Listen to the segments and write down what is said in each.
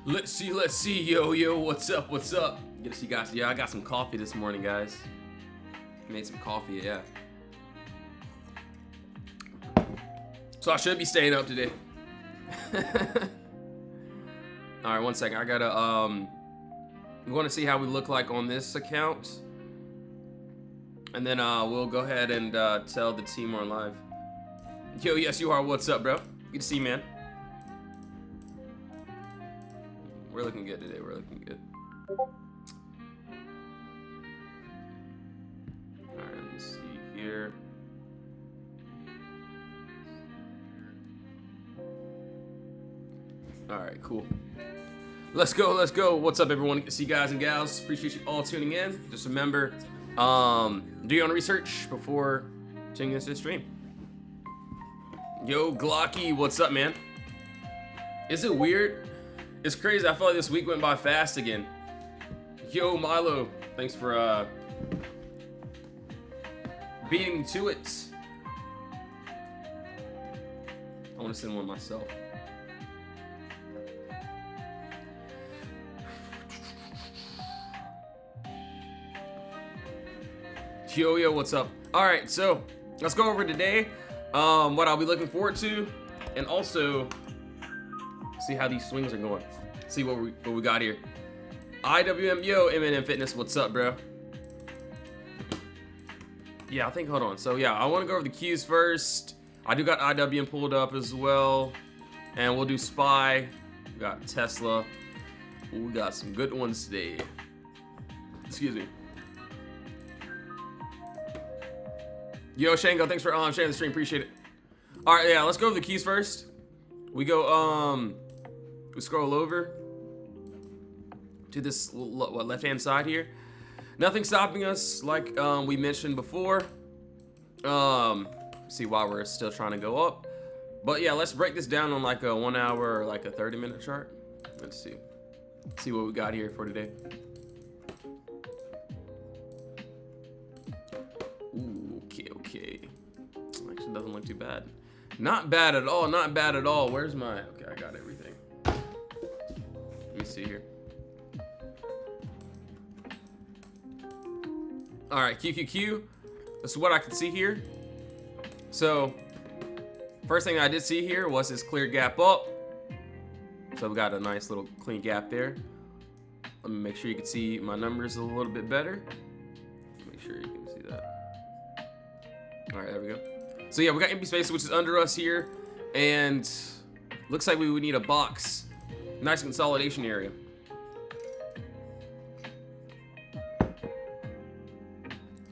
Let's see. Yo, what's up? Good to see you guys. Yeah, I got some coffee this morning, guys. Made some coffee, yeah. So I should be staying up today. All right, 1 second. I gotta, we want to see how we look like on this account. And then we'll go ahead and tell the team we're on live. Yo, yes you are. What's up, bro? Good to see you, man. We're looking good today. We're looking good. Alright, let me see here. Alright, cool. Let's go. What's up, everyone? Good to see you guys and gals. Appreciate you all tuning in. Just remember, do your own research before tuning into the stream. Yo, Glocky, what's up, man? Is it weird? It's crazy. I feel like this week went by fast again. Yo, Milo, thanks for beating me to it. I want to send one myself. Yo, what's up? All right, so let's go over today what I'll be looking forward to, and also see how these swings are going. See what we got here. IWM, yo, M&M Fitness, what's up, bro? Yeah, I think, hold on. So yeah, I want to go over the cues first. I do got IWM pulled up as well, and we'll do SPY. We got Tesla. Ooh, we got some good ones today. Excuse me. Yo, Shango, thanks for sharing the stream. Appreciate it. All right, yeah, let's go over the keys first. We go, we scroll over to this left-hand side here. Nothing stopping us, like we mentioned before. See why we're still trying to go up. But yeah, let's break this down on like a 1 hour or like a 30-minute chart. Let's see. See what we got here for today. Ooh, okay. Actually, doesn't look too bad. Not bad at all. Where's my? Okay, I got everything. Let me see here. All right, QQQ. This is what I can see here. So, first thing I did see here was this clear gap up. So we got a nice little clean gap there. Let me make sure you can see my numbers a little bit better. Make sure you can see that. All right, there we go. So yeah, we got empty space, which is under us here, and looks like we would need a box. Nice consolidation area.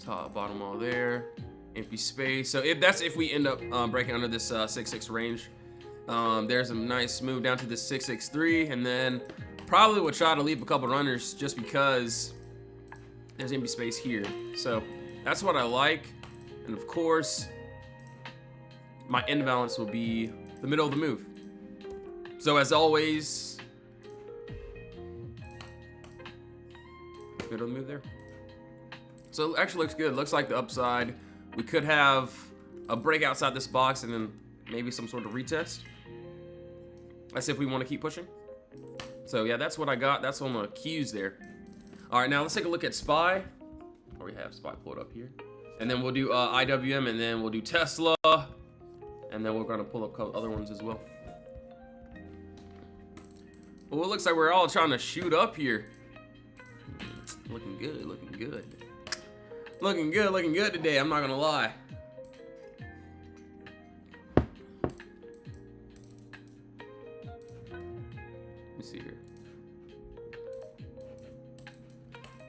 Top, bottom, all there. Empty space. So that's if we end up breaking under this 6-6 range. There's a nice move down to this 6-6-3, and then probably would try to leave a couple runners just because there's empty space here. So that's what I like, and of course, my end balance will be the middle of the move. So as always, middle of the move there. So it actually looks good. Looks like the upside. We could have a break outside this box and then maybe some sort of retest. That's if we want to keep pushing. So yeah, that's what I got. That's on the cues there. All right, now let's take a look at SPY. Or we have SPY pulled up here. And then we'll do IWM, and then we'll do Tesla. And then we're gonna pull up a couple other ones as well. Well, it looks like we're all trying to shoot up here. Looking good. Looking good today, I'm not gonna lie. Let me see here.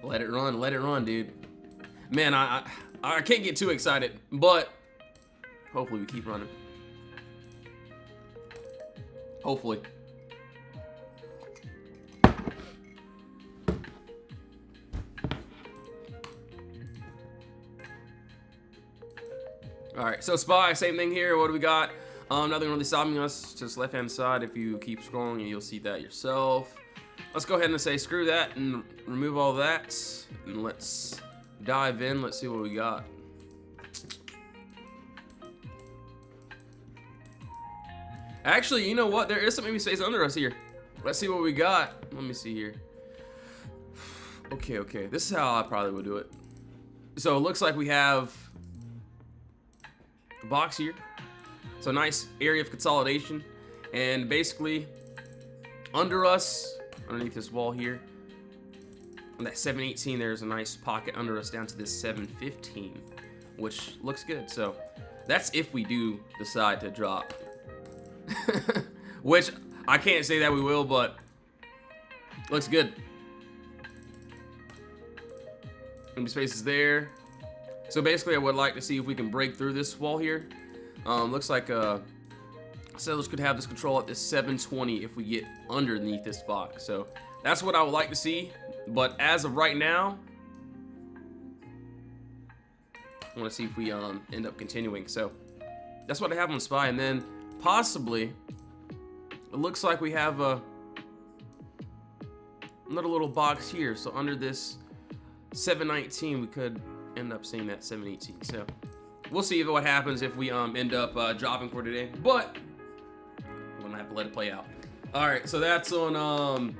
Let it run, dude. Man, I can't get too excited, but hopefully we keep running. Hopefully. All right, so SPY, same thing here. What do we got? Nothing really stopping us. Just left-hand side. If you keep scrolling, you'll see that yourself. Let's go ahead and say screw that and remove all that. And let's dive in. Let's see what we got. Actually, you know what? There is some empty space under us here. Let's see what we got. Let me see here. Okay. This is how I probably would do it. So it looks like we have a box here. So nice area of consolidation. And basically, under us, underneath this wall here, on that 718, there's a nice pocket under us down to this 715, which looks good. So that's if we do decide to drop. Which I can't say that we will, but looks good. Empty space is there. So basically, I would like to see if we can break through this wall here. Looks like sellers could have this control at this 720 if we get underneath this box. So that's what I would like to see. But as of right now, I want to see if we end up continuing. So that's what I have on SPY. And then possibly, it looks like we have another little box here. So under this 719, we could end up seeing that 718. So we'll see what happens if we end up dropping for today. But I'm gonna have to let it play out. All right, so that's on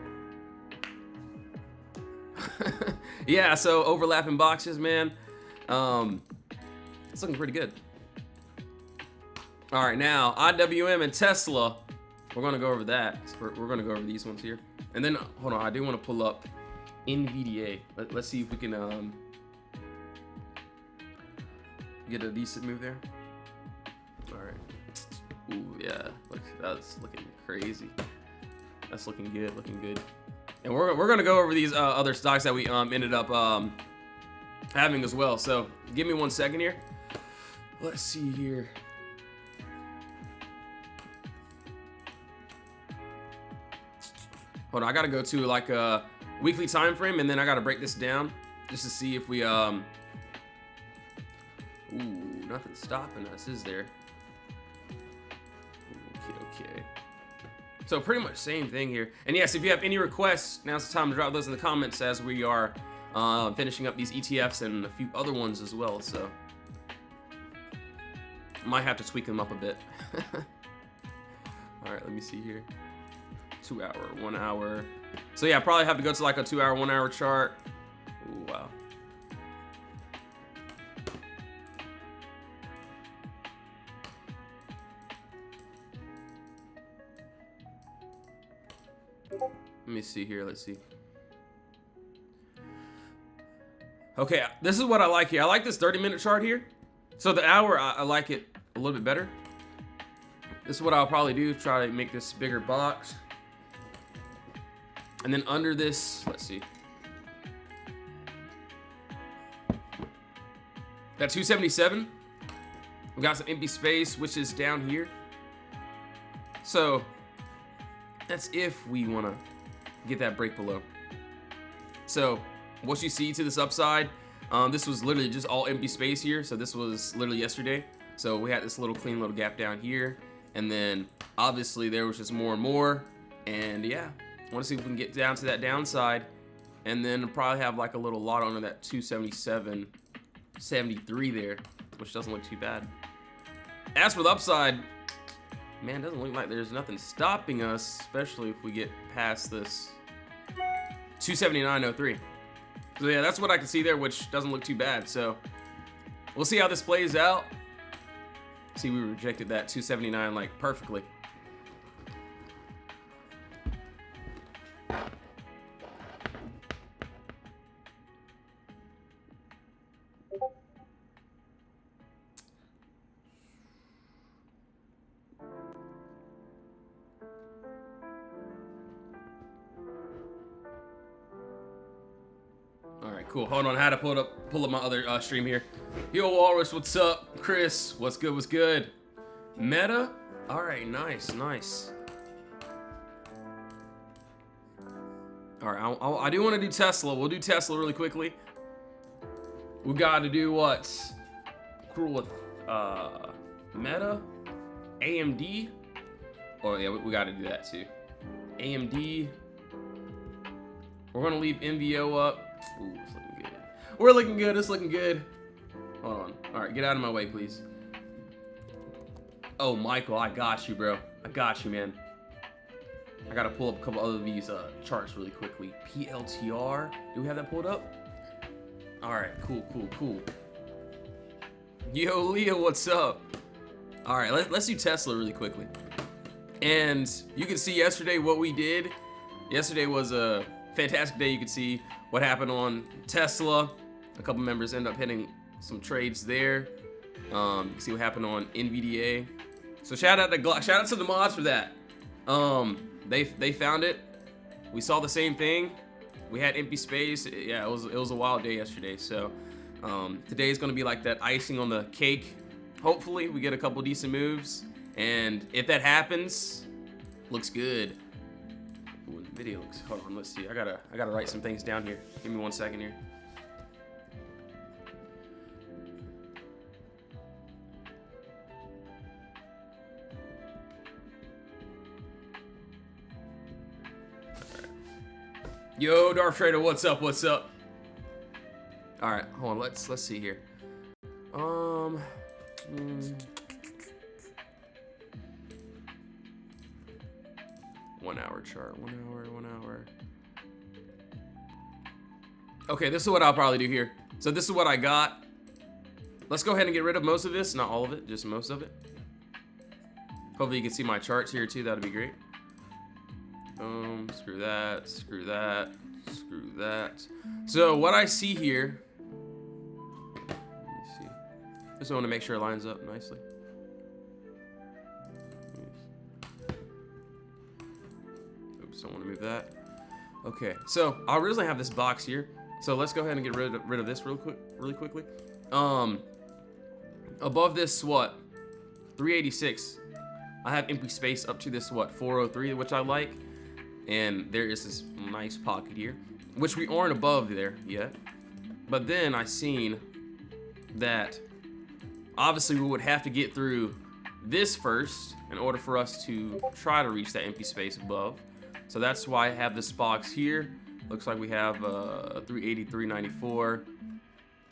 yeah, so overlapping boxes, man. It's looking pretty good. All right, now IWM and Tesla, we're gonna go over that. So we're gonna go over these ones here, and then hold on, I do want to pull up NVDA. Let's see if we can get a decent move there. All right. Ooh, yeah. Look, that's looking crazy. That's looking good. Looking good. And we're gonna go over these other stocks that we ended up having as well. So give me 1 second here. Let's see here. Hold on, I gotta go to like a weekly time frame, and then I gotta break this down just to see if we ooh, nothing's stopping us, is there? Okay. So pretty much same thing here. And yes, if you have any requests, now's the time to drop those in the comments as we are finishing up these ETFs and a few other ones as well. So might have to tweak them up a bit. All right, let me see here. 2 hour, 1 hour. So yeah, I probably have to go to like a 2 hour, 1 hour chart. Ooh, wow. Let me see here. Let's see. Okay, this is what I like here. I like this 30-minute chart here. So the hour, I like it a little bit better. This is what I'll probably do. Try to make this bigger box. And then under this, let's see. That 277. We got some empty space, which is down here. So that's if we want to get that break below. So what you see to this upside, this was literally just all empty space here. So this was literally yesterday. So we had this little clean little gap down here, and then obviously there was just more and more. And yeah, I want to see if we can get down to that downside, and then probably have like a little lot under that 277, 73 there, which doesn't look too bad. As for the upside, man, doesn't look like there's nothing stopping us, especially if we get past this 279.03. So yeah, that's what I can see there, which doesn't look too bad. So we'll see how this plays out. See, we rejected that 279 like perfectly. Cool. Hold on, I had to pull up my other stream here. Yo, Walrus, what's up? Chris, what's good? What's good? Meta. All right, nice. All right, I do want to do Tesla. We'll do Tesla really quickly. We got to do what? Cool with Meta, AMD. Oh yeah, we got to do that too. AMD. We're gonna leave MVO up. Ooh, it's looking good. We're looking good. It's looking good. Hold on. All right, get out of my way, please. Oh, Michael, I got you, bro. I got you, man. I gotta pull up a couple other of these charts really quickly. PLTR, do we have that pulled up? All right, cool. Yo, Leah, what's up? All right, let's do Tesla really quickly. And you can see yesterday what we did. Yesterday was a fantastic day. You can see what happened on Tesla. A couple members end up hitting some trades there. You can see what happened on NVDA. So shout out to the mods for that. They found it. We saw the same thing. We had empty space. Yeah, it was a wild day yesterday. So today is gonna be like that icing on the cake. Hopefully we get a couple decent moves, and if that happens, looks good. Ooh, the video looks. Hold on, let's see. I gotta write some things down here. Give me 1 second here. Yo, Darth Trader, what's up? What's up? All right, hold on. Let's see here. 1 hour chart. 1 hour. Okay, this is what I'll probably do here. So this is what I got. Let's go ahead and get rid of most of this. Not all of it, just most of it. Hopefully you can see my charts here too. That'd be great. Screw that, screw that, screw that. So what I see here, let me see. Just want to make sure it lines up nicely. Oops, don't want to move that. Okay, so I originally have this box here. So let's go ahead and get rid of this really quickly. Above this, what? 386. I have empty space up to this, what? 403, which I like. And there is this nice pocket here, which we aren't above there yet. But then I seen that obviously we would have to get through this first in order for us to try to reach that empty space above. So that's why I have this box here. Looks like we have 380, 394. I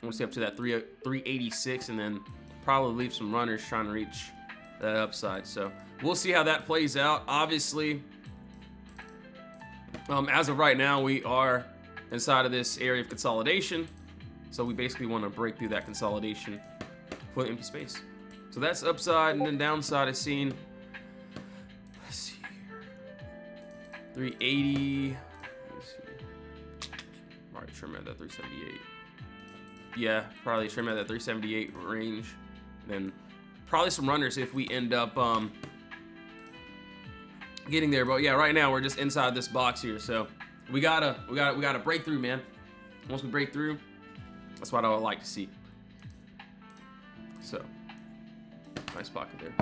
want to see up to that 386, and then probably leave some runners trying to reach that upside. So we'll see how that plays out. Obviously, as of right now, we are inside of this area of consolidation. So we basically want to break through that consolidation for the empty space. So that's upside, and then downside is seen. Let's see here. 380. Let's see. Alright, trim at that 378. Yeah, probably trim at that 378 range. Then probably some runners if we end up getting there. But yeah, right now we're just inside this box here. So we gotta break through, man. Once we break through, that's what I would like to see. So nice pocket there.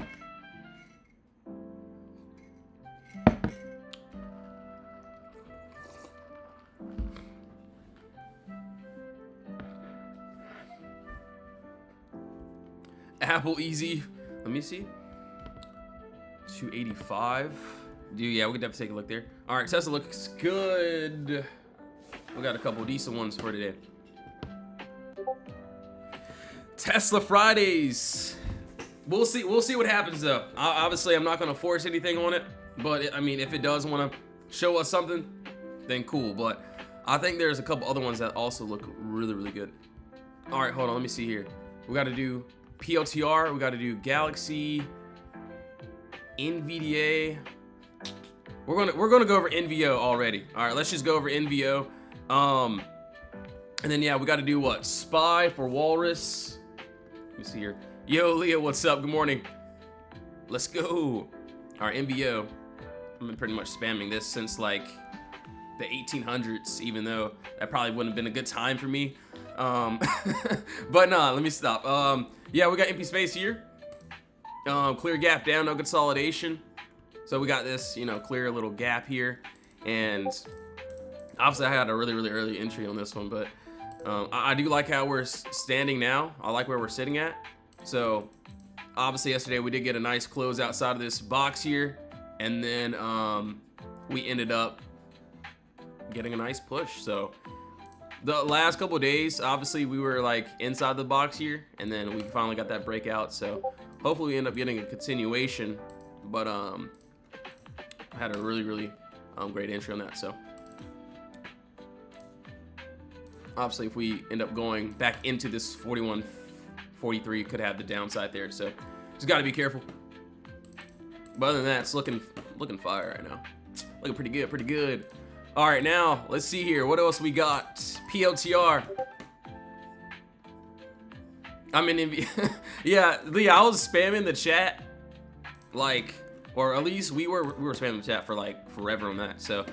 Apple easy. Let me see. 285. Dude, yeah, we could have to take a look there. All right, Tesla looks good. We got a couple decent ones for today. Tesla Fridays. We'll see what happens though. Obviously, I'm not gonna force anything on it, but I mean, if it does want to show us something, then cool. But I think there's a couple other ones that also look really good. All right, hold on. Let me see here. We got to do POTR. We got to do Galaxy, NVDA. We're gonna go over NVO already. All right, let's just go over NVO. And then yeah, we got to do what? SPY for Walrus. Let me see here. Yo, Leah, what's up? Good morning. Let's go. All right, NVO. I've been pretty much spamming this since like the 1800s, even though that probably wouldn't have been a good time for me. But nah, let me stop. Yeah, we got empty space here. Clear gap down, no consolidation. So we got this, you know, clear little gap here. And obviously I had a really early entry on this one, but I do like how we're standing now. I like where we're sitting at. So obviously yesterday we did get a nice close outside of this box here. And then we ended up getting a nice push. So the last couple of days, obviously we were like inside the box here, and then we finally got that breakout. So hopefully we end up getting a continuation. But had a really great entry on that. So obviously, if we end up going back into this 41.43, could have the downside there. So just got to be careful. But other than that, it's looking fire right now. Looking pretty good. All right, now let's see here. What else we got? POTR. I'm in yeah, Lee, I was spamming the chat, like, or at least we were spamming the chat for like forever on that. So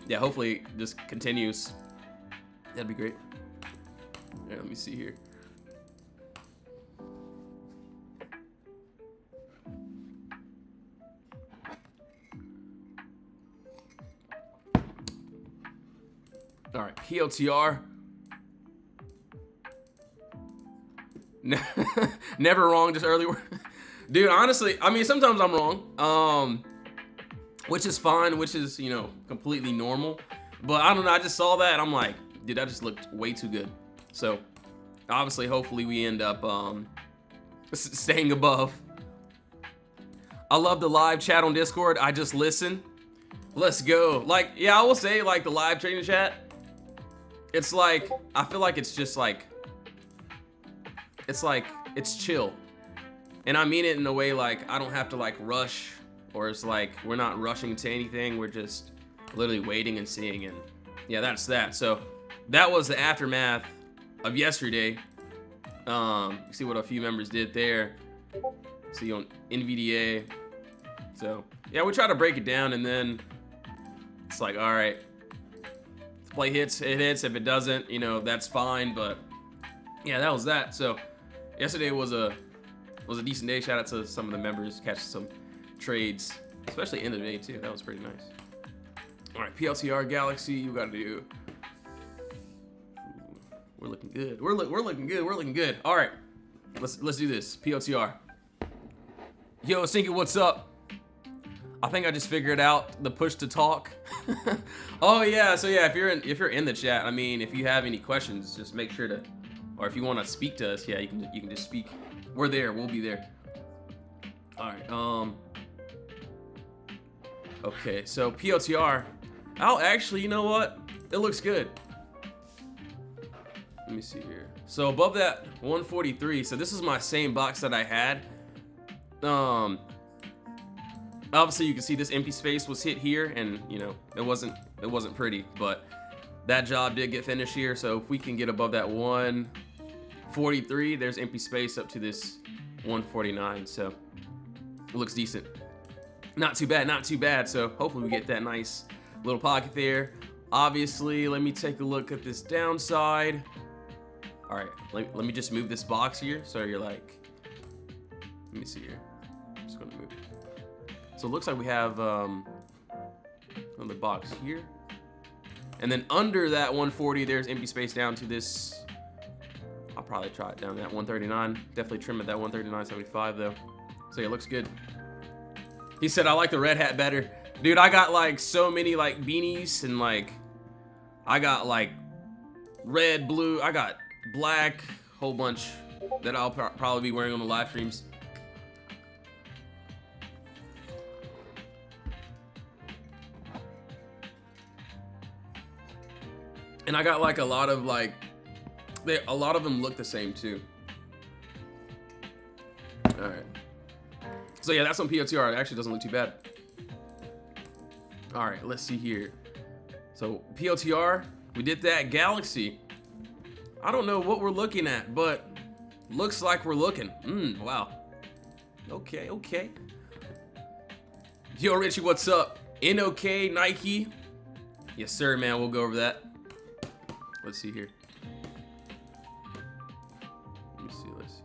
yeah, hopefully it just continues. That'd be great. Yeah, let me see here. All right, POTR. Never wrong, just early work. Dude, honestly, I mean, sometimes I'm wrong, which is fine, which is, you know, completely normal. But I don't know, I just saw that and I'm like, dude, that just looked way too good. So, obviously, hopefully we end up staying above. I love the live chat on Discord. I just listen. Let's go. Like, yeah, I will say, like, the live trading chat, it's like, I feel like it's just like, it's chill. And I mean it in a way like, I don't have to like rush, or it's like, we're not rushing to anything. We're just literally waiting and seeing. And yeah, that's that. So that was the aftermath of yesterday. You see what a few members did there. See on NVDA. So yeah, we try to break it down, and then it's like, all right, if the play hits, it hits. If it doesn't, you know, that's fine. But yeah, that was that. So yesterday was a decent day. Shout out to some of the members catching some trades, especially end of the day too. That was pretty nice. All right, PLTR Galaxy, you got to do. We're looking good. We're looking good. We're looking good. All right, let's do this. PLTR. Yo, Sinky, what's up? I think I just figured out the push to talk. Oh yeah, so yeah, if you're in the chat, I mean, if you have any questions, just make sure to, or if you want to speak to us, yeah, you can just speak. We're there. We'll be there. All right. Okay, so POTR. Oh, actually, you know what? It looks good. Let me see here. So above that 143. So this is my same box that I had. Obviously, you can see this empty space was hit here, and you know it wasn't pretty, but that job did get finished here. So if we can get above that 143, there's empty space up to this 149. So it looks decent. Not too bad, not too bad. So hopefully we get that nice little pocket there. Obviously, let me take a look at this downside. All right, let me just move this box here. So you're like, let me see here. I'm just gonna move it. So it looks like we have another box here. And then under that 140, there's empty space down to this. I'll probably try it down to that 139. Definitely trim at that 139.75 though. So yeah, it looks good. He said, I like the red hat better. Dude, I got like so many like beanies, and like I got like red, blue, I got black, whole bunch that I'll probably be wearing on the live streams. And I got like a lot of like, a lot of them look the same too. All right. So yeah, that's on POTR. It actually doesn't look too bad. All right, let's see here. So POTR, we did that. Galaxy. I don't know what we're looking at, but looks like we're looking. Wow. Okay, okay. Yo, Richie, what's up? NOK, Nike. Yes, sir, man. We'll go over that. Let's see here. Let me see, let's see.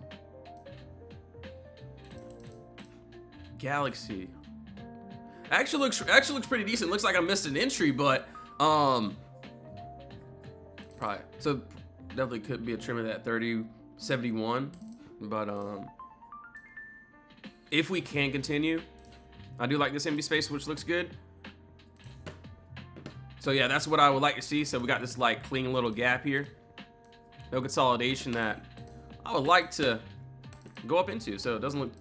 Galaxy. Actually looks pretty decent. Looks like I missed an entry, but probably. So definitely could be a trim of that 30.71, but if we can continue, I do like this empty space, which looks good. So yeah, that's what I would like to see. So we got this like clean little gap here. No consolidation that I would like to go up into. So it doesn't look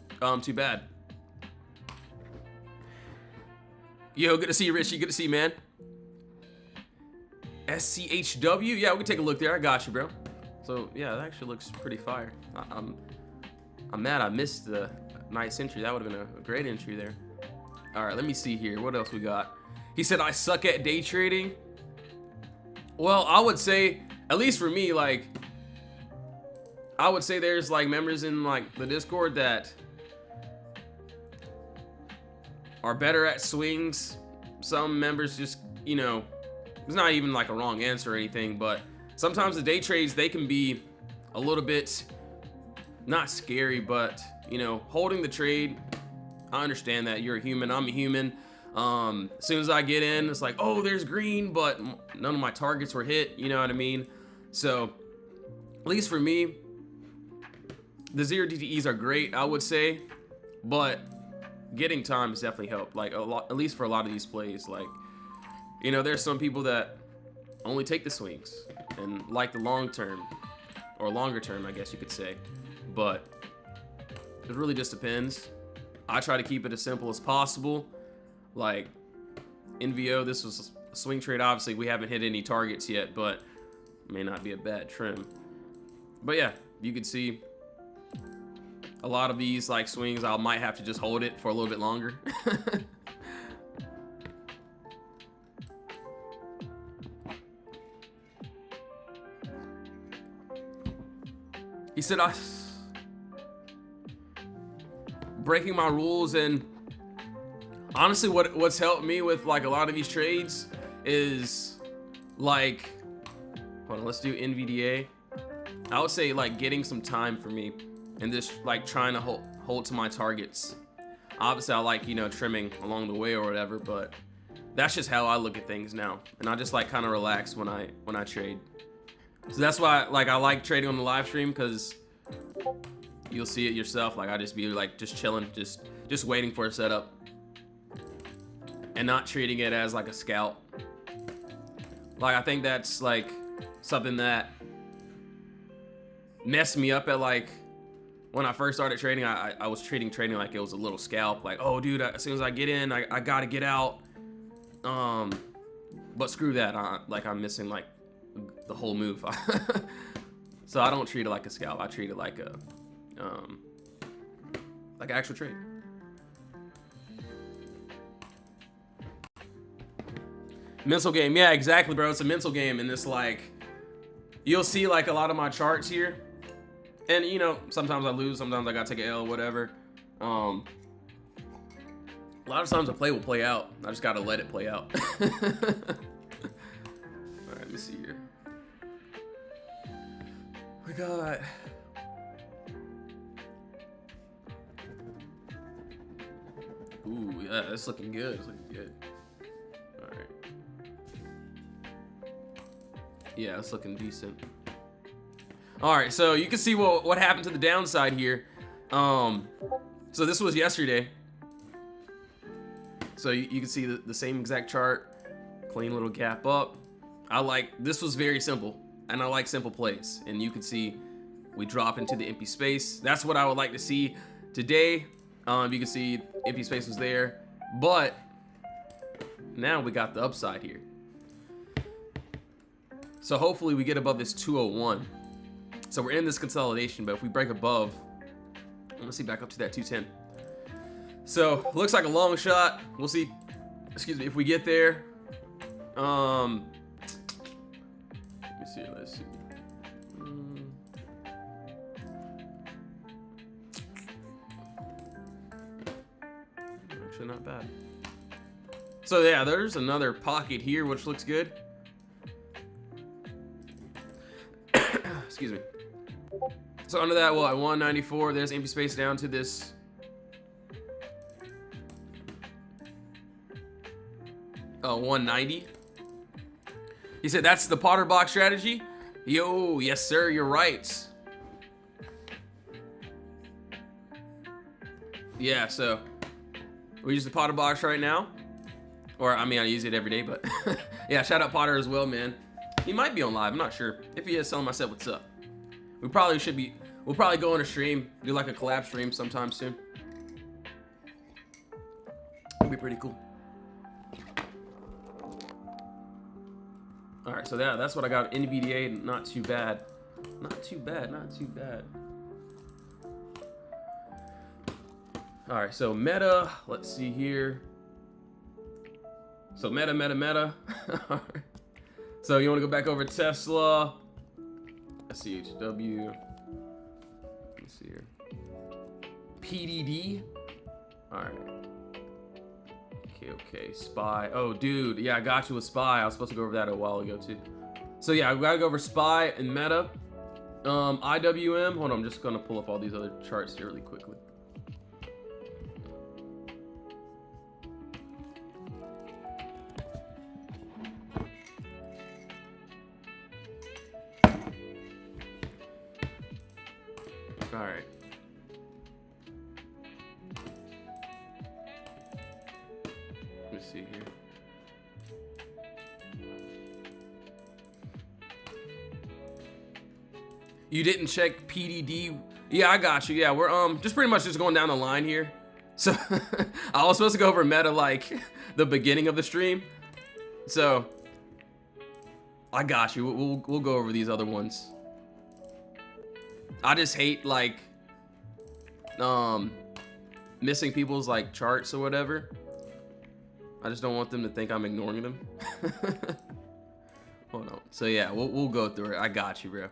too bad. Yo, good to see you, Richie. Good to see you, man. SCHW? Yeah, we can take a look there. I got you, bro. So, yeah, that actually looks pretty fire. I'm mad I missed the nice entry. That would have been a great entry there. All right, let me see here. What else we got? He said, I suck at day trading. Well, I would say, at least for me, like, I would say there's, like, members in, like, the Discord that are better at swings. Some members just, you know, it's not even like a wrong answer or anything, but sometimes the day trades, they can be a little bit not scary, but, you know, holding the trade. I understand that you're a human, I'm a human. As soon as I get in, it's like, oh, there's green, but none of my targets were hit, you know what I mean? So at least for me, the 0 DTEs are great, I would say, but getting time has definitely helped, like a lot, at least for a lot of these plays. Like, you know, there's some people that only take the swings and like the long term, or longer term, I guess you could say, but it really just depends. I try to keep it as simple as possible. Like NVO, this was a swing trade. Obviously, we haven't hit any targets yet, but it may not be a bad trim. But yeah, you can see a lot of these like swings, I might have to just hold it for a little bit longer. He said, breaking my rules, and honestly, what's helped me with like a lot of these trades is like, hold on, let's do NVDA. I would say like getting some time for me and just like trying to hold to my targets. Obviously, I like, you know, trimming along the way or whatever, but that's just how I look at things now, and I just like kind of relax when I trade. So that's why like I like trading on the live stream, because you'll see it yourself. Like I just be like just chilling, just waiting for a setup, and not treating it as like a scalp. Like I think that's like something that messed me up at like when I first started trading. I was treating trading like it was a little scalp. Like, oh dude, as soon as I get in, I gotta get out. But screw that. I'm missing like the whole move. So I don't treat it like a scalp. I treat it like a like an actual trade. Mental game. Yeah, exactly, bro. It's a mental game, and it's like you'll see like a lot of my charts here, and you know, sometimes I lose, sometimes I gotta take an L, whatever. A lot of times a play will play out. I just gotta let it play out. All right, let me see here. We got ooh, yeah, it's looking good. It's looking good. All right. Yeah, it's looking decent. All right, so you can see what happened to the downside here. So this was yesterday. So you can see the same exact chart, clean little gap up. This was very simple, and I like simple plays. And you can see we drop into the empty space. That's what I would like to see today. You can see empty space was there, but now we got the upside here. So hopefully we get above this 201. So we're in this consolidation, but if we break above, let's see, back up to that 210. So looks like a long shot. We'll see. Excuse me, if we get there. Let me see. Let's see. Actually, not bad. So yeah, there's another pocket here, which looks good. Excuse me. So under that, well, at 194, there's empty space down to this. Oh, 190. He said that's the POTTERBOX strategy. Yo, yes sir, you're right. Yeah, so we use the POTTERBOX right now. Or I mean, I use it every day, but yeah, shout out Potter as well, man. He might be on live, I'm not sure. If he is, tell him I said what's up. We'll probably go on a stream, do like a collab stream sometime soon. It'll be pretty cool. All right, so that's what I got. NVDA, not too bad. Not too bad, not too bad. All right, so meta, let's see here. So meta. All right. So you want to go back over Tesla, SCHW. Let me see here. PDD. All right. Okay. Spy. Oh, dude. Yeah, I got you with Spy. I was supposed to go over that a while ago too. So yeah, we gotta go over Spy and meta. IWM. Hold on, I'm just gonna pull up all these other charts here really quickly. All right. Let me see here. You didn't check PDD. Yeah, I got you. Yeah, we're just pretty much just going down the line here. So I was supposed to go over meta like the beginning of the stream. So I got you. We'll go over these other ones. I just hate like missing people's like charts or whatever. I just don't want them to think I'm ignoring them. Hold on. So yeah, we'll go through it. I got you, bro.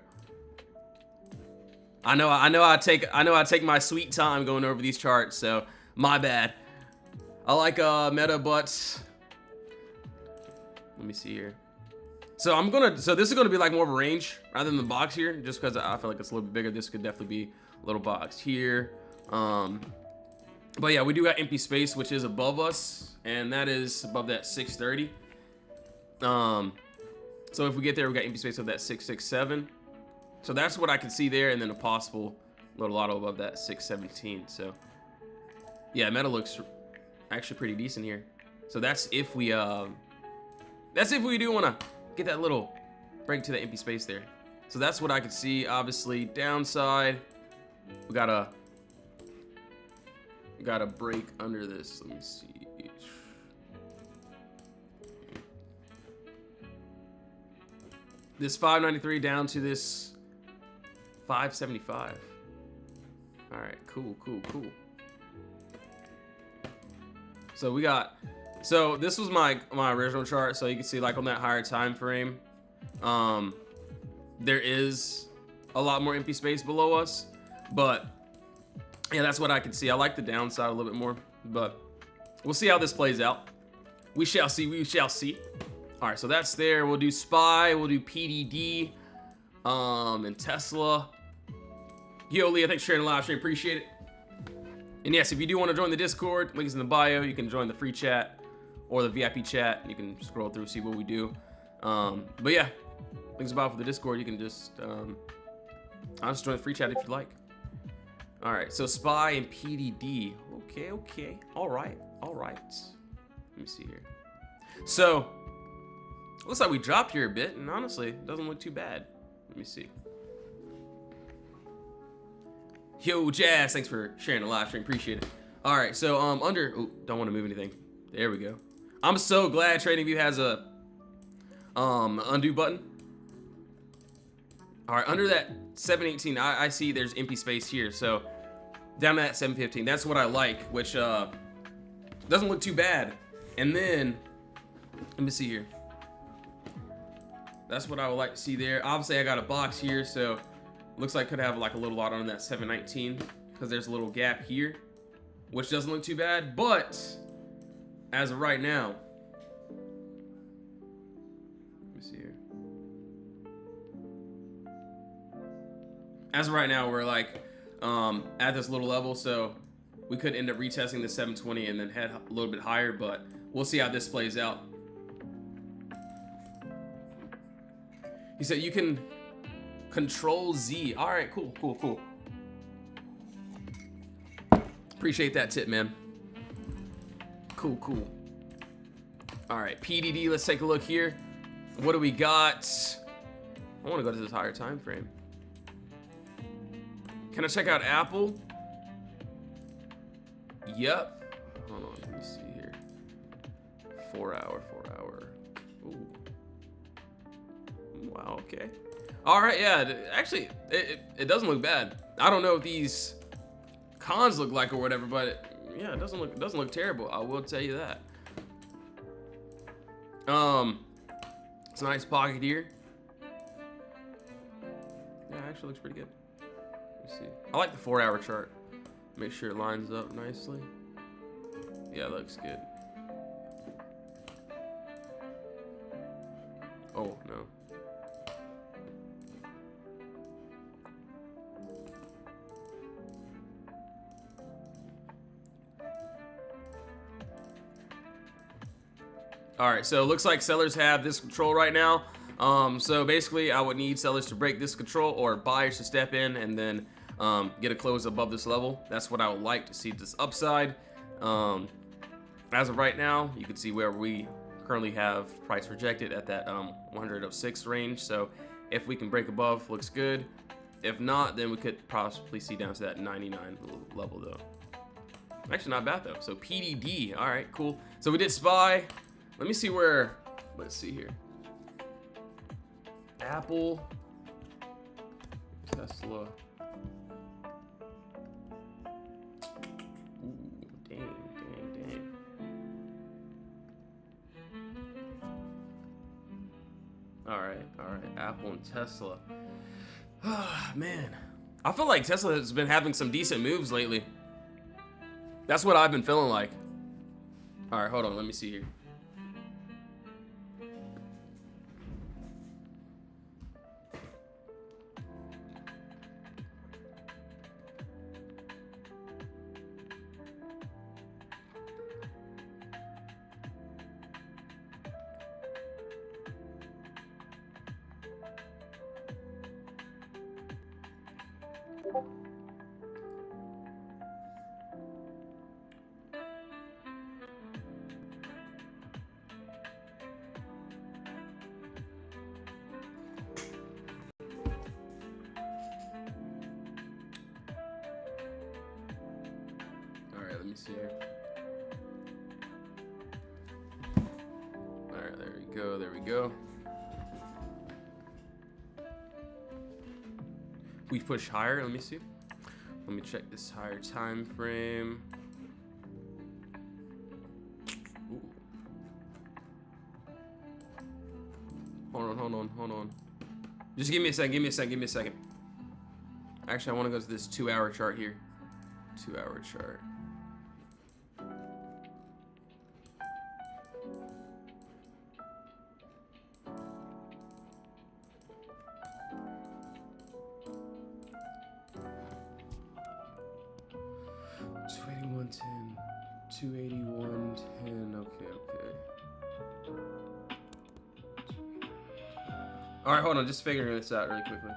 I know I take my sweet time going over these charts, so my bad. I like meta, but let me see here. So this is gonna be like more of a range rather than the box here, just because I feel like it's a little bit bigger. This could definitely be a little box here. But yeah, we do got empty space, which is above us, and that is above that 630. So if we get there, we got empty space of that 667. So that's what I can see there, and then a possible little auto above that 617. So yeah, meta looks actually pretty decent here. So that's if we do want to get that little break to the empty space there. So that's what I can see. Obviously, downside, we got a break under this. Let me see. This 593 down to this 575. All right, cool. So this was my original chart. So you can see like on that higher time frame, there is a lot more empty space below us, but yeah, that's what I can see. I like the downside a little bit more, but we'll see how this plays out. We shall see. All right, so that's there. We'll do SPY, we'll do PDD, and Tesla. Yo, Leah, thanks for sharing the live stream. Appreciate it. And yes, if you do want to join the Discord, link is in the bio. You can join the free chat or the VIP chat. You can scroll through, see what we do. But yeah, links about for the Discord. You can just, I'll just join the free chat if you like. All right, so SPY and PDD. Okay. All right. Let me see here. So, looks like we dropped here a bit, and honestly, it doesn't look too bad. Let me see. Yo, Jazz, thanks for sharing the live stream. Appreciate it. All right, so don't want to move anything. There we go. I'm so glad TradingView has a undo button. All right, under that 718, I see there's empty space here. So down to that 715, that's what I like, which doesn't look too bad. And then let me see here. That's what I would like to see there. Obviously, I got a box here, so looks like could have like a little lot on that 719 because there's a little gap here, which doesn't look too bad. But as of right now, let me see here. As of right now, we're like at this little level, so we could end up retesting the 720 and then head a little bit higher, but we'll see how this plays out. He said you can control Z. All right, cool. Appreciate that tip, man. Cool. All right, PDD, let's take a look here. What do we got? I want to go to this higher time frame. Can I check out Apple? Yep. Hold on, let me see here. 4 hour. Ooh. Wow, okay. All right, yeah, actually, it doesn't look bad. I don't know if these cons look like or whatever, but yeah, it doesn't look terrible. I will tell you that. It's a nice pocket here. Yeah, it actually looks pretty good. Let me see. I like the 4-hour chart. Make sure it lines up nicely. Yeah, it looks good. Oh, no. All right, so it looks like sellers have this control right now. So basically, I would need sellers to break this control or buyers to step in and then get a close above this level. That's what I would like to see this upside. As of right now, you can see where we currently have price rejected at that 106 range. So if we can break above, looks good. If not, then we could possibly see down to that 99 level though. Actually, not bad though. So PDD, all right, cool. So we did SPY. Let me see where, let's see here. Apple, Tesla. Ooh, dang. All right, Apple and Tesla. Ah, man. I feel like Tesla has been having some decent moves lately. That's what I've been feeling like. All right, hold on, let me see here. Let me see here. All right, there we go. We push higher, let me see. Let me check this higher time frame. Ooh. Hold on. Just give me a second. Actually, I want to go to this 2-hour chart here. 2-hour chart. All right, hold on, just figuring this out really quickly.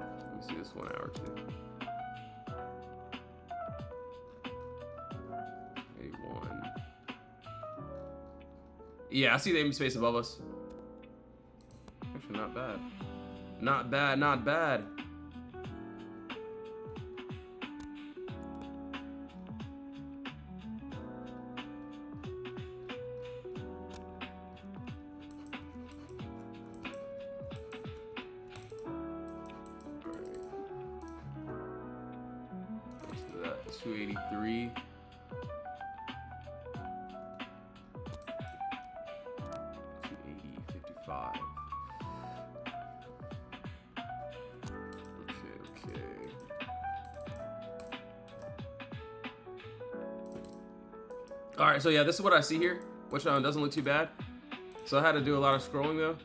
Let me see this 1 hour too. 81. Yeah, I see the empty space above us. Actually, not bad. Not bad. That 283. 280.55. Okay. All right, so yeah, this is what I see here, which doesn't look too bad. So I had to do a lot of scrolling though.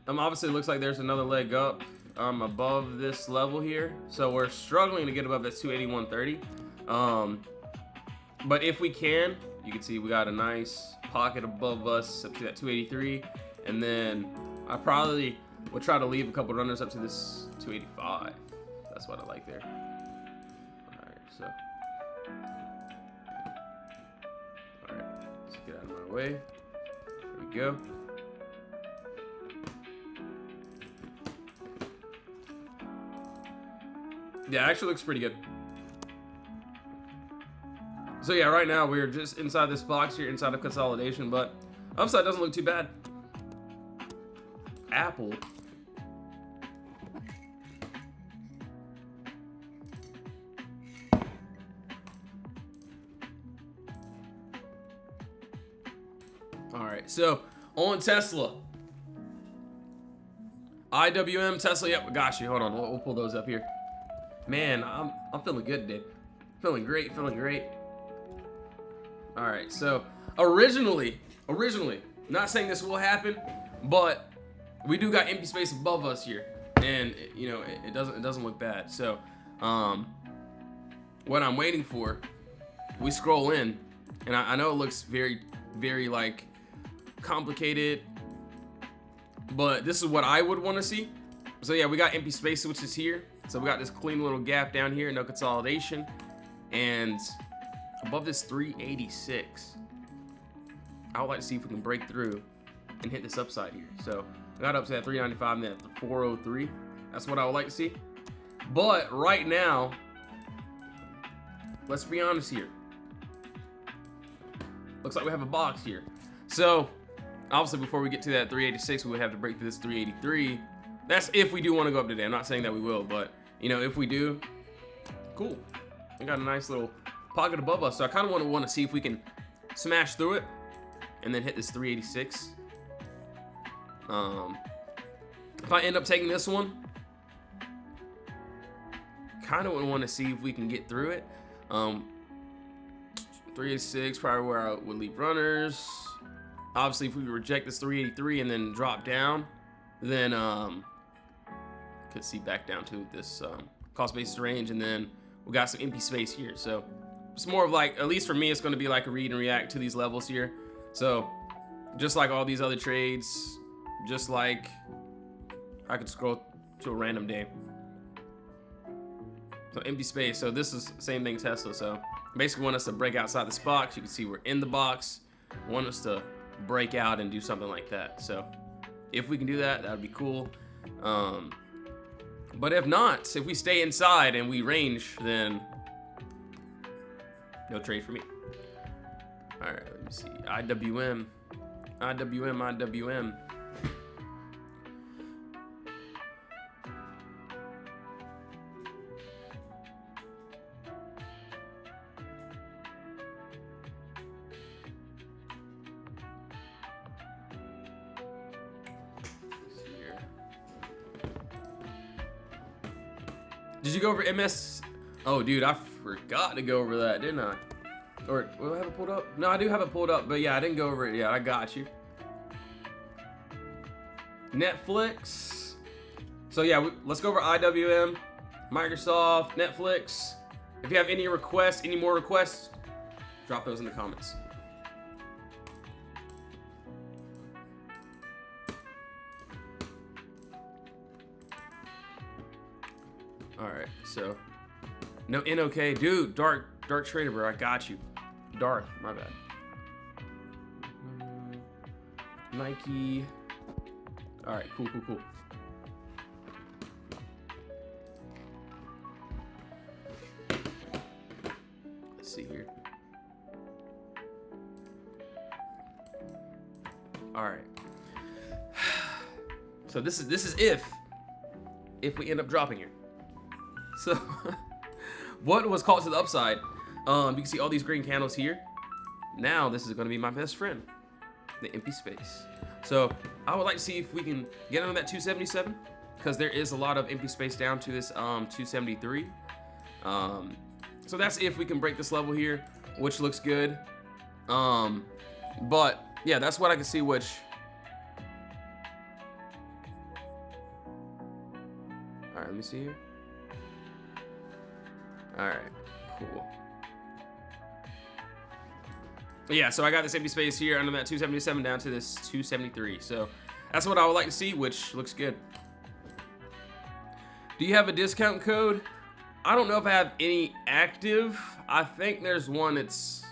Obviously it looks like there's another leg up above this level here. So we're struggling to get above that 281.30. But if we can, you can see we got a nice pocket above us up to that 283. And then I probably would try to leave a couple runners up to this 285. That's what I like there. Alright, so. Alright, let's get out of my way. There we go. Yeah, it actually looks pretty good. So yeah, right now we're just inside this box here, inside of consolidation, but upside doesn't look too bad. Apple. All right, so on Tesla. IWM, Tesla, yep, got you. Hold on, we'll pull those up here. Man, I'm feeling good today. Feeling great, feeling great. All right, so originally, not saying this will happen, but we do got empty space above us here, and you know it doesn't look bad. So, what I'm waiting for, we scroll in, and I know it looks very like complicated, but this is what I would want to see. So yeah, we got empty space switches here. So we got this clean little gap down here, no consolidation, and above this 386, I would like to see if we can break through and hit this upside here. So I got up to that 395 and then the 403. That's what I would like to see. But right now, let's be honest here. Looks like we have a box here. So obviously before we get to that 386, we would have to break through this 383. That's if we do want to go up today. I'm not saying that we will, but you know, if we do, cool. We got a nice little pocket above us, so I kind of want to see if we can smash through it and then hit this 386. If I end up taking this one, kind of would want to see if we can get through it. 386, probably where I would leave runners. Obviously, if we reject this 383 and then drop down, then could see back down to this cost basis range, and then we got some empty space here. So it's more of like, at least for me, it's going to be like a read and react to these levels here. So just like all these other trades, just like I could scroll to a random day. So empty space. So this is the same thing Tesla. So basically want us to break outside this box. You can see we're in the box. Want us to break out and do something like that. So if we can do that, that would be cool. But if not, if we stay inside and we range, then no trade for me. All right, let me see. IWM. Did you go over MS? Oh, dude, I forgot to go over that, didn't I? Or, will I have it pulled up? No, I do have it pulled up, but yeah, I didn't go over it yet. I got you. Netflix. So yeah, let's go over IWM, Microsoft, Netflix. If you have any requests, any more requests, drop those in the comments. All right, so no NOK, dude. Dark Trader, bro. I got you. Darth, my bad. Nike. All right, cool. Let's see here. All right. So this is if we end up dropping here. So, what was caught to the upside? You can see all these green candles here. Now, this is going to be my best friend, the empty space. So, I would like to see if we can get under that 277, because there is a lot of empty space down to this 273. So that's if we can break this level here, which looks good. But yeah, that's what I can see. Which, all right, let me see here. All right, cool. Yeah, so I got this empty space here under that 277 down to this 273. So that's what I would like to see, which looks good. Do you have a discount code? I don't know if I have any active. I think there's one that's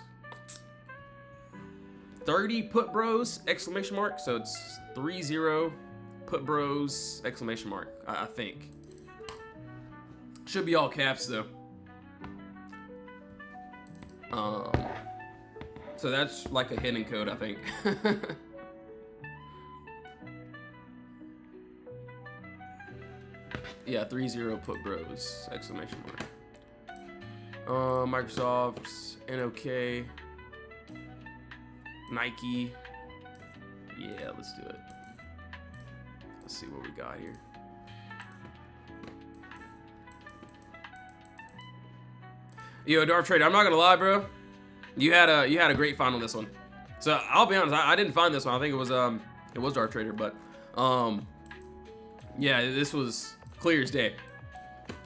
30 put bros exclamation mark. So it's 30 put bros exclamation mark, I think. Should be all caps though. Um, so that's like a hidden code, I think. Yeah, 3-0 put bros, exclamation mark. Microsoft, NOK, Nike. Yeah, let's do it. Let's see what we got here. Yo, Dark Trader, I'm not gonna lie, bro. You had a great find on this one. So I'll be honest, I didn't find this one. I think it was Dark Trader, but yeah, this was clear as day.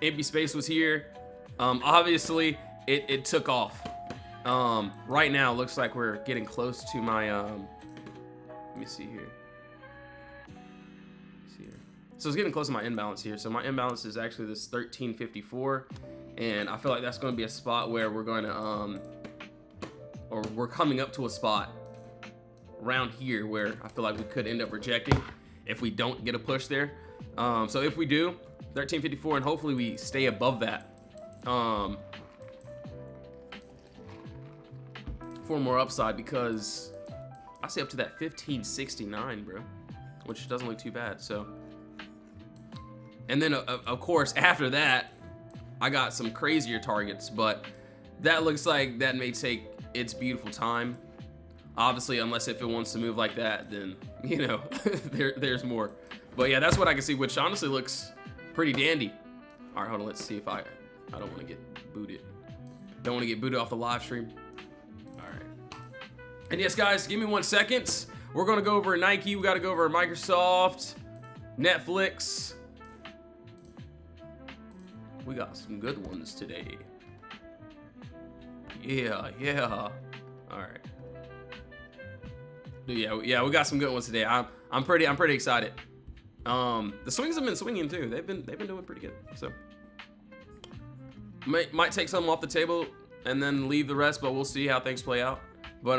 Empty space was here. Obviously it took off. Right now it looks like we're getting close to my let me see here. So it's getting close to my imbalance here. So my imbalance is actually this 1354, and I feel like that's going to be a spot where we're going to or we're coming up to a spot around here where I feel like we could end up rejecting if we don't get a push there. So if we do 1354, and hopefully we stay above that for more upside, because I say up to that 1569, bro, which doesn't look too bad. So, and then of course after that I got some crazier targets, but that looks like that may take its beautiful time. Obviously, unless if it wants to move like that, then you know there's more. But yeah, that's what I can see, which honestly looks pretty dandy. All right, hold on, let's see if I don't want to get booted. Don't want to get booted off the live stream. All right. And yes, guys, give me 1 second. We're gonna go over Nike. We got to go over Microsoft, Netflix. We got some good ones today. Yeah. All right. Yeah, we got some good ones today. I'm pretty excited. The swings have been swinging too. They've been doing pretty good. So might take some off the table and then leave the rest, but we'll see how things play out. But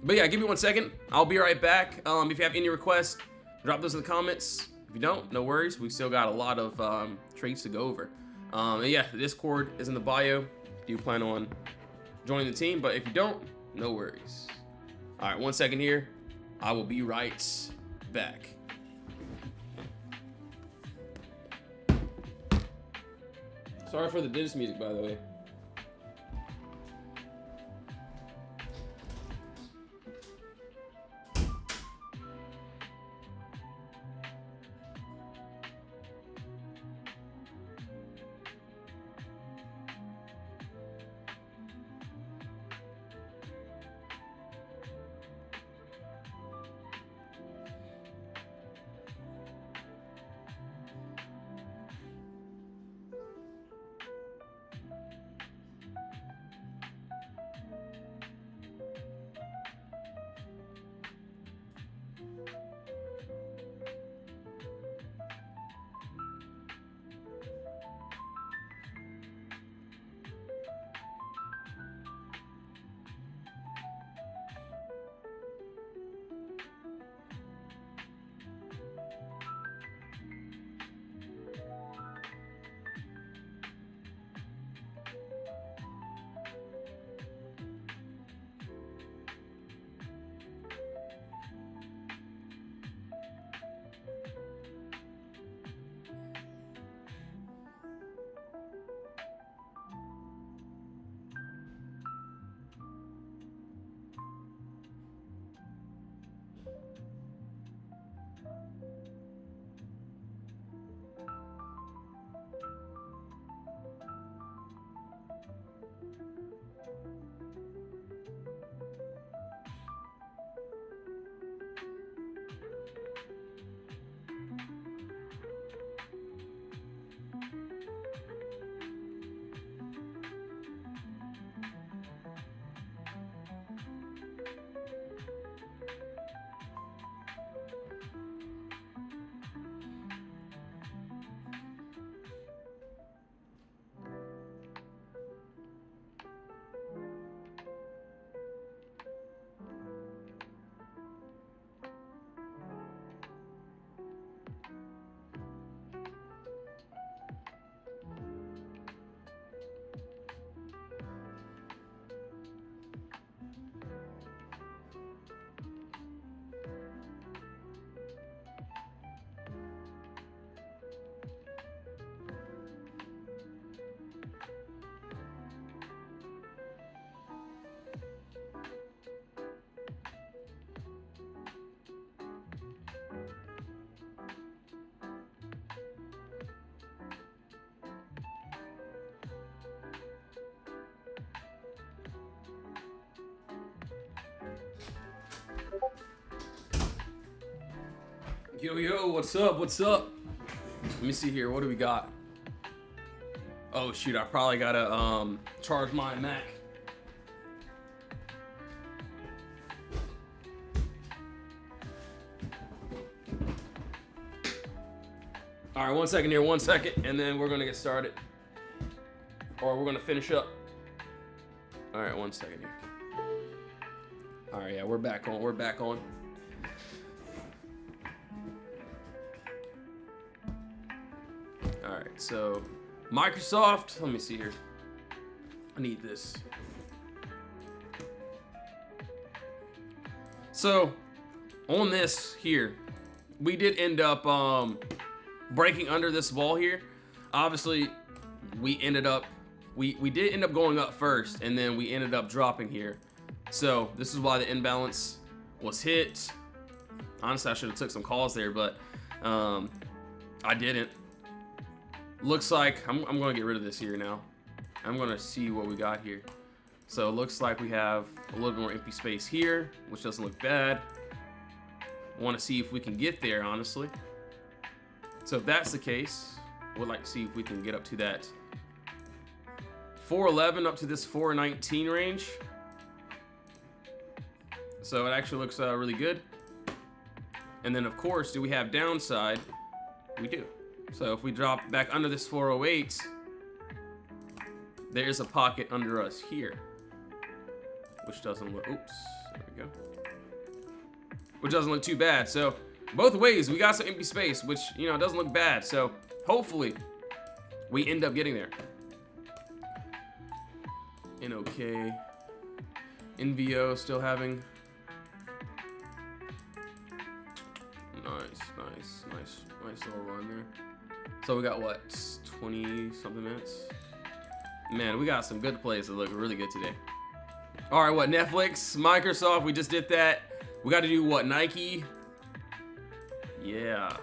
yeah, give me 1 second. I'll be right back. If you have any requests, drop those in the comments. If you don't, no worries. We still got a lot of trades to go over. And yeah, the Discord is in the bio if you plan on joining the team, but if you don't, no worries. All right, 1 second here. I will be right back. Sorry for the dentist music, by the way. Yo, what's up? What's up? Let me see here. What do we got? Oh shoot, I probably gotta charge my Mac. All right, 1 second here, 1 second, and then we're gonna get started, or we're gonna finish up. All right, 1 second here. All right, yeah, we're back on. We're back on. All right, so Microsoft. Let me see here. I need this. So on this here, we did end up breaking under this wall here. Obviously, we ended up we did end up going up first, and then we ended up dropping here. So this is why the imbalance was hit. Honestly, I should have took some calls there, but I didn't. Looks like I'm gonna get rid of this here now. I'm gonna see what we got here. So it looks like we have a little bit more empty space here, which doesn't look bad. Want to see if we can get there, honestly. So if that's the case, we'd like to see if we can get up to that 411 up to this 419 range. So it actually looks really good. And then of course, do we have downside? We do. So if we drop back under this 408, there's a pocket under us here, which doesn't look, oops, there we go. Which doesn't look too bad. So both ways, we got some empty space, which, you know, doesn't look bad. So hopefully we end up getting there. And okay, NVO still having nice little run there. So we got what, 20 something minutes? Man, we got some good plays that look really good today. All right, what, Netflix, Microsoft, we just did that. We got to do what, Nike? Yeah.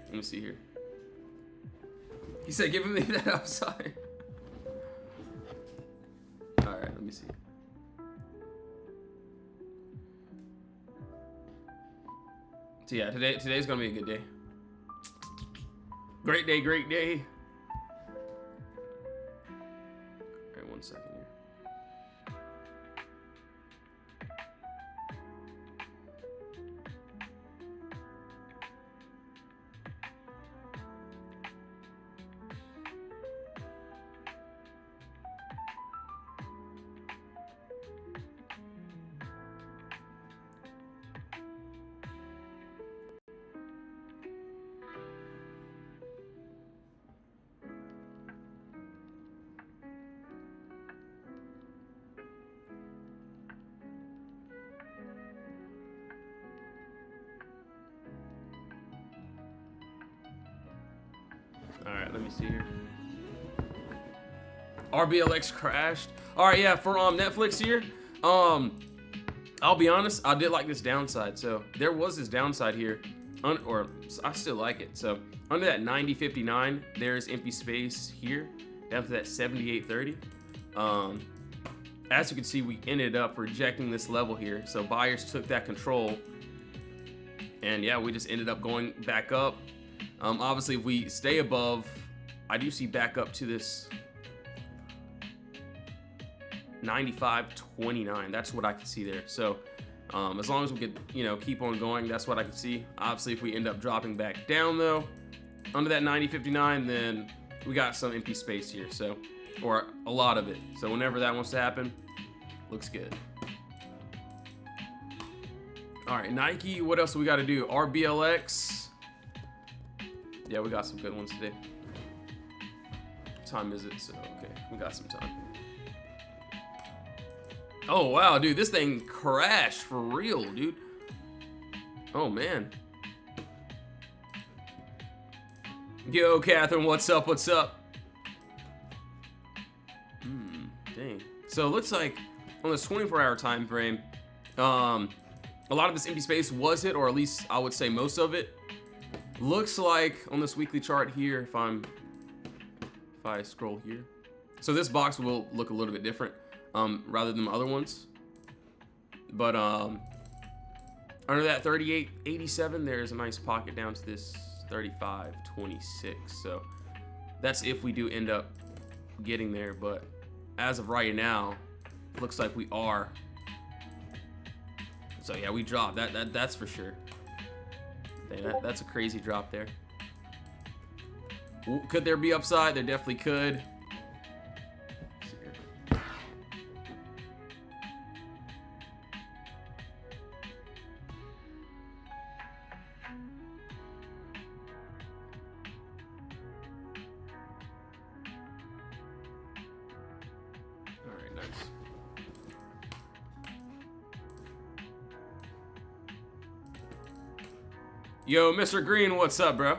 Let me see here. He said, give me that upside. All right, let me see. So yeah, today's gonna be a good day. Great day, great day. All right, 1 second here. All right, let me see here. RBLX crashed. All right, yeah, for Netflix here. I'll be honest, I did like this downside. So there was this downside here, or I still like it. So under that 90.59, there's empty space here down to that 78.30. As you can see, we ended up rejecting this level here. So buyers took that control, and yeah, we just ended up going back up. Obviously, if we stay above, I do see back up to this 95.29. That's what I can see there. So as long as we could, you know, keep on going, that's what I can see. Obviously, if we end up dropping back down though, under that 90.59, then we got some empty space here. So, or a lot of it. So whenever that wants to happen, looks good. All right, Nike. What else do we got to do? RBLX. Yeah, we got some good ones today. What time is it? So, okay, we got some time. Oh, wow, dude, this thing crashed for real, dude. Oh, man. Yo, Catherine, what's up, what's up? Dang. So it looks like on this 24-hour time frame, a lot of this empty space was hit, or at least I would say most of it. Looks like on this weekly chart here, if I scroll here, so this box will look a little bit different rather than the other ones. But under that 38.87, there's a nice pocket down to this 35.26. So that's if we do end up getting there. But as of right now, looks like we are. So yeah, we dropped that's for sure. Dang, that's a crazy drop there. Could there be upside? There definitely could. All right, nice. Yo, Mr. Green, what's up, bro?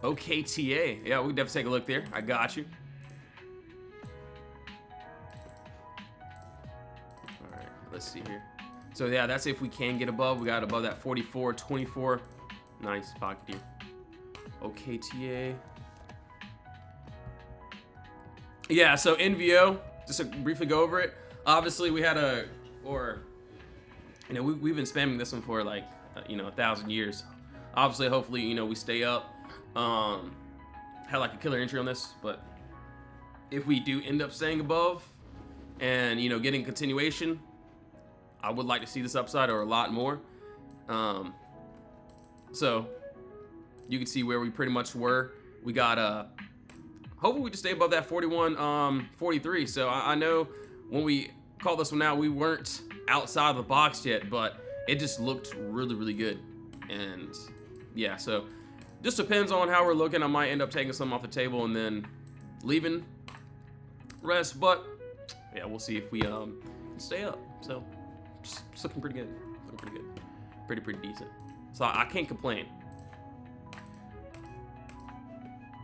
OKTA. Yeah, we can definitely take a look there. I got you. All right, let's see here. So yeah, that's if we can get above. We got above that 44.24. Nice pocket here. OKTA. Yeah, so NVO, just to briefly go over it. Obviously, we had we've been spamming this one for like, 1,000 years. Obviously, hopefully, we stay up. Had like a killer entry on this, but if we do end up staying above and getting continuation, I would like to see this upside or a lot more. So you can see where we pretty much were. We got hopefully we just stay above that 41.43. So I know when we called this one out, we weren't outside of the box yet, but it just looked really, really good. And yeah, so just depends on how we're looking. I might end up taking some off the table and then leaving rest, but yeah, we'll see if we can stay up. So it's looking pretty good. Looking pretty good. Pretty decent. So I can't complain.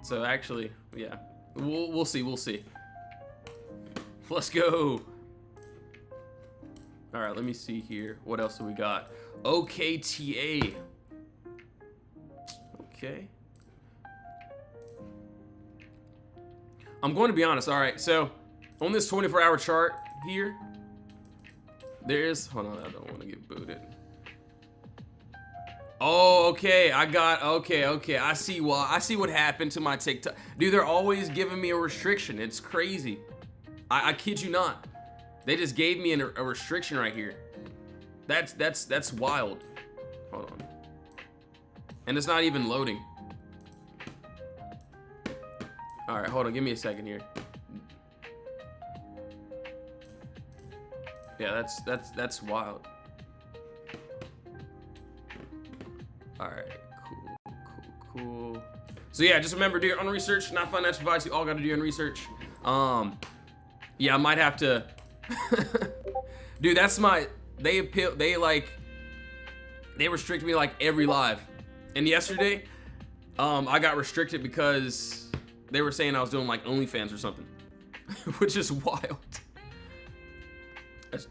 So actually, yeah, we'll see. Let's go. All right, let me see here. What else do we got? OKTA. Okay. I'm going to be honest. All right, so on this 24-hour chart here, there's, hold on, I don't want to get booted. Oh, okay, okay. I see what happened to my TikTok. Dude, they're always giving me a restriction. It's crazy. I kid you not. They just gave me a restriction right here. That's wild. Hold on. And it's not even loading. All right, hold on. Give me a second here. Yeah, that's wild. All right, cool. So yeah, just remember, do your own research. Not financial advice. You all got to do your own research. Yeah, I might have to. Dude, that's my. They restrict me like every live. And yesterday, I got restricted because they were saying I was doing like OnlyFans or something, which is wild.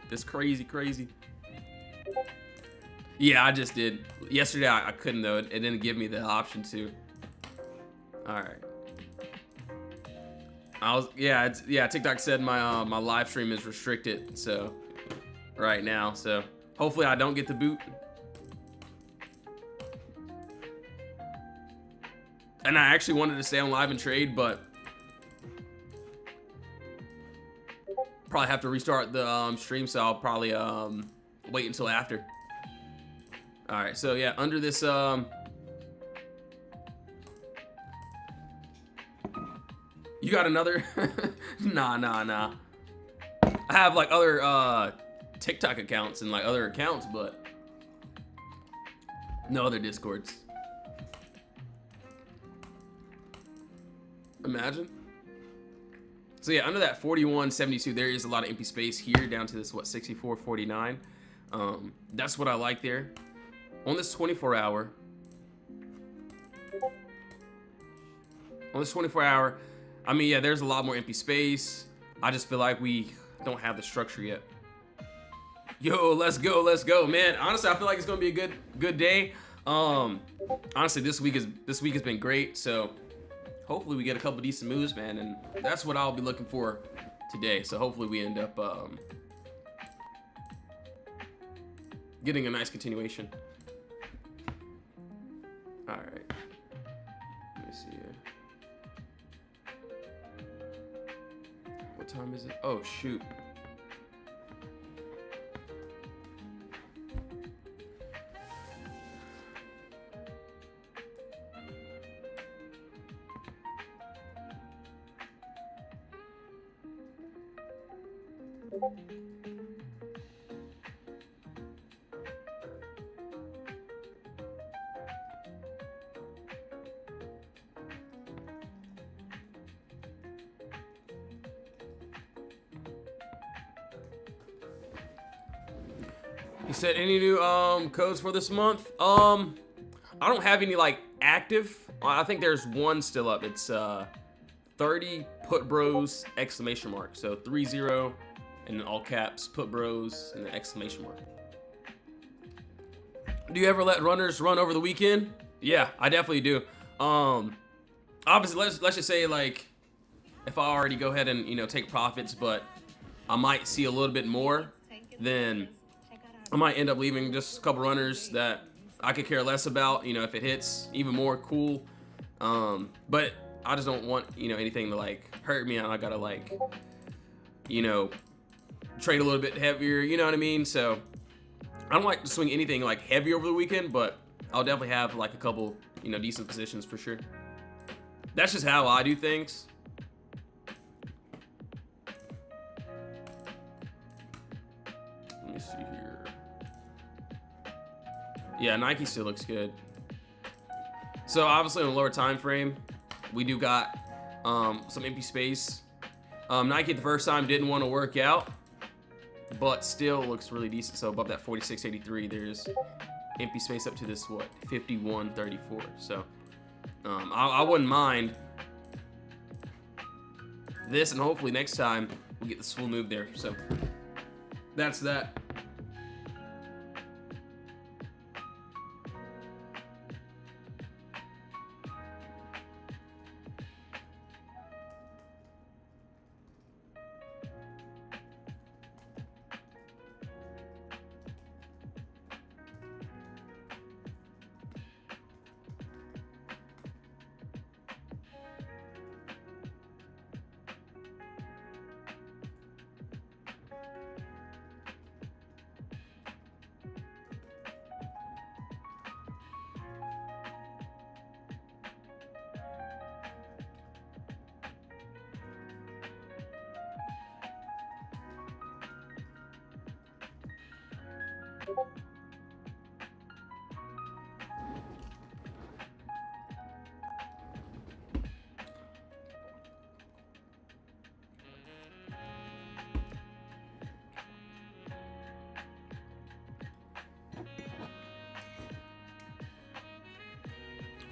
That's crazy. Yeah, I just did. Yesterday, I couldn't though. It didn't give me the option to. All right. TikTok said my my live stream is restricted. So right now, so hopefully I don't get the boot. And I actually wanted to stay on live and trade, but probably have to restart the stream, so I'll probably wait until after. All right, so yeah, under this you got another? Nah. I have like other TikTok accounts and like other accounts, but no other Discords. Imagine. So yeah, under that 41.72, there is a lot of empty space here down to this, what, 64.49. That's what I like there. On this 24-hour, I mean, yeah, there's a lot more empty space. I just feel like we don't have the structure yet. Yo, let's go, man. Honestly, I feel like it's gonna be a good day. Honestly, this week has been great. So hopefully we get a couple decent moves, man, and that's what I'll be looking for today. So hopefully we end up getting a nice continuation. All right. Let me see here. What time is it? Oh, shoot. He said, any new codes for this month? I don't have any like active. I think there's one still up. It's 30 put bros exclamation mark. So 30 and then all caps put bros and then exclamation mark. Do you ever let runners run over the weekend? Yeah, I definitely do. Obviously, let's just say like if I already go ahead and take profits, but I might see a little bit more, then I might end up leaving just a couple runners that I could care less about. If it hits even more, cool. But I just don't want anything to like hurt me, and I gotta like trade a little bit heavier. You know what I mean? So I don't like to swing anything like heavy over the weekend, but I'll definitely have like a couple decent positions for sure. That's just how I do things. Let me see here. Yeah, Nike still looks good. So obviously on a lower time frame, we do got some empty space. Nike the first time didn't want to work out, but still looks really decent. So above that 46.83, there's empty space up to this what 51.34. So I wouldn't mind this, and hopefully next time we'll get this full move there. So that's that.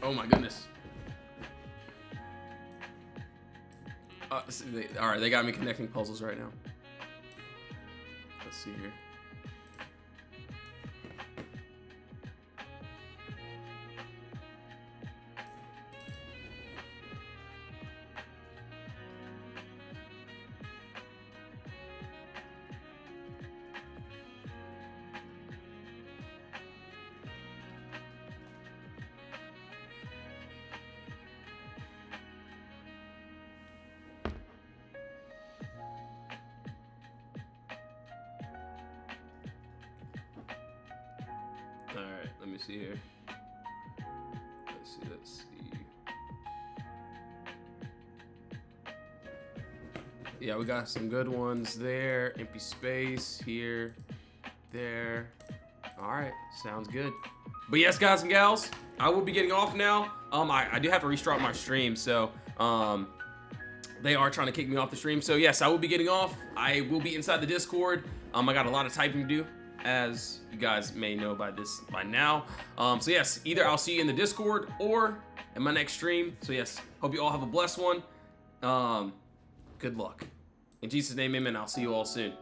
Oh my goodness. All right, they got me connecting puzzles right now. Let's see here. All right, let me see here. Let's see. Yeah, we got some good ones there. Empty space here, there. All right, sounds good. But yes, guys and gals, I will be getting off now. I do have to restart my stream, so they are trying to kick me off the stream. So yes, I will be getting off. I will be inside the Discord. I got a lot of typing to do, as you guys may know by now. So yes, either I'll see you in the Discord or in my next stream. So yes, hope you all have a blessed one. Good luck. In Jesus' name, amen. I'll see you all soon.